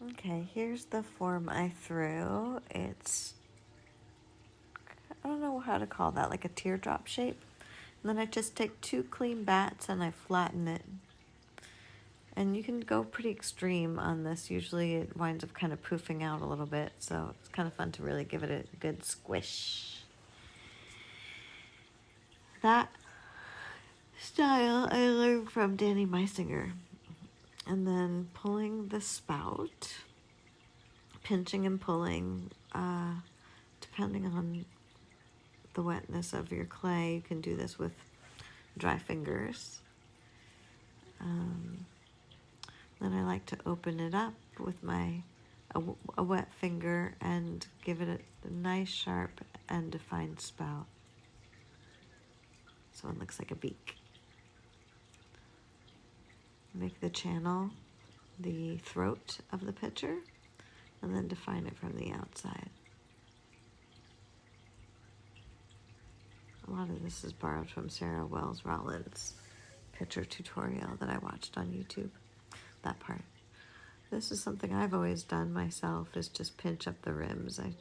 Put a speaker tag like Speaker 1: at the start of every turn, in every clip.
Speaker 1: Okay, here's the form I threw. It's, I don't know how to call that, like a teardrop shape. And then I just take 2 clean bats and I flatten it. And you can go pretty extreme on this. Usually it winds up kind of poofing out a little bit, so it's kind of fun to really give it a good squish. That style I learned from Danny Meisinger. And then pulling the spout, pinching and pulling, depending on the wetness of your clay. You can do this with dry fingers. Then I like to open it up with a wet finger and give it a nice sharp and defined spout. So it looks like a beak. Make the channel the throat of the pitcher and then define it from the outside. A lot of this is borrowed from Sarah Wells Rollins' pitcher tutorial that I watched on YouTube, that part. This is something I've always done myself, is just pinch up the rims. I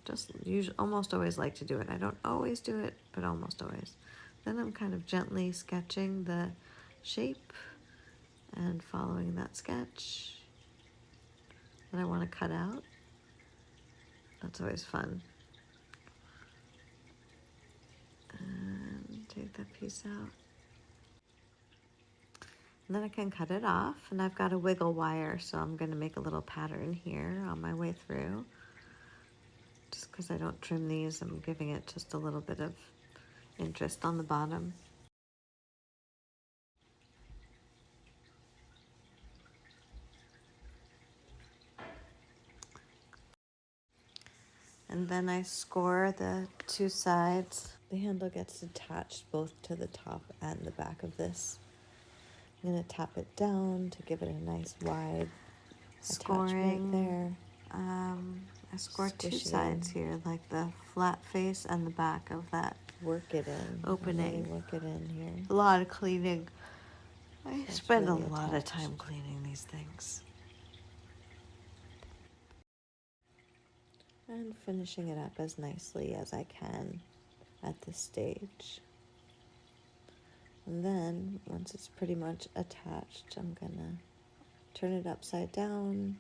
Speaker 1: just almost always like to do it. I don't always do it, but almost always. Then I'm kind of gently sketching the shape and following that sketch that I want to cut out. That's always fun. And take that piece out. And then I can cut it off, and I've got a wiggle wire, so I'm going to make a little pattern here on my way through. Just because I don't trim these, I'm giving it just a little bit of interest on the bottom. And then I score the 2 sides. The handle gets attached both to the top and the back of this. I'm going to tap it down to give it a nice wide attachment there. I score 2 sides here, like the flat face and the back of that.
Speaker 2: Work it in.
Speaker 1: Opening.
Speaker 2: Really work it in here.
Speaker 1: A lot of cleaning. I spend really a lot of time cleaning these things. And finishing it up as nicely as I can at this stage. And then, once it's pretty much attached, I'm gonna turn it upside down,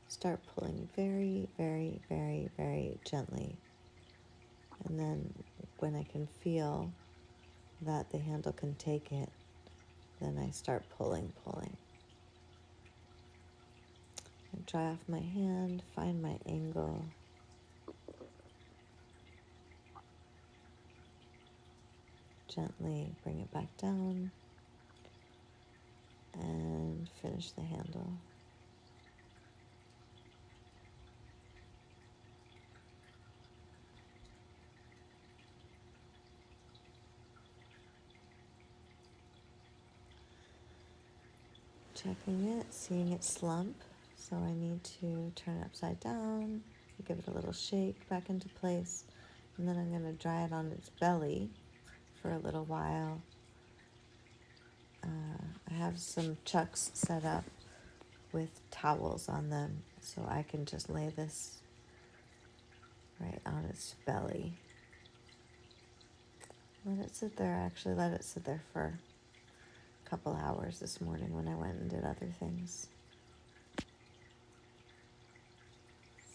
Speaker 1: start pulling very, very, very, very gently. And then when I can feel that the handle can take it, then I start pulling. I dry off my hand, find my angle. Gently bring it back down and finish the handle. Checking it, seeing it slump, so I need to turn it upside down, give it a little shake back into place, and then I'm going to dry it on its belly for a little while. I have some chucks set up with towels on them, so I can just lay this right on its belly. Let it sit there. Actually, let it sit there for a couple hours this morning when I went and did other things.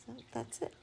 Speaker 1: So that's it.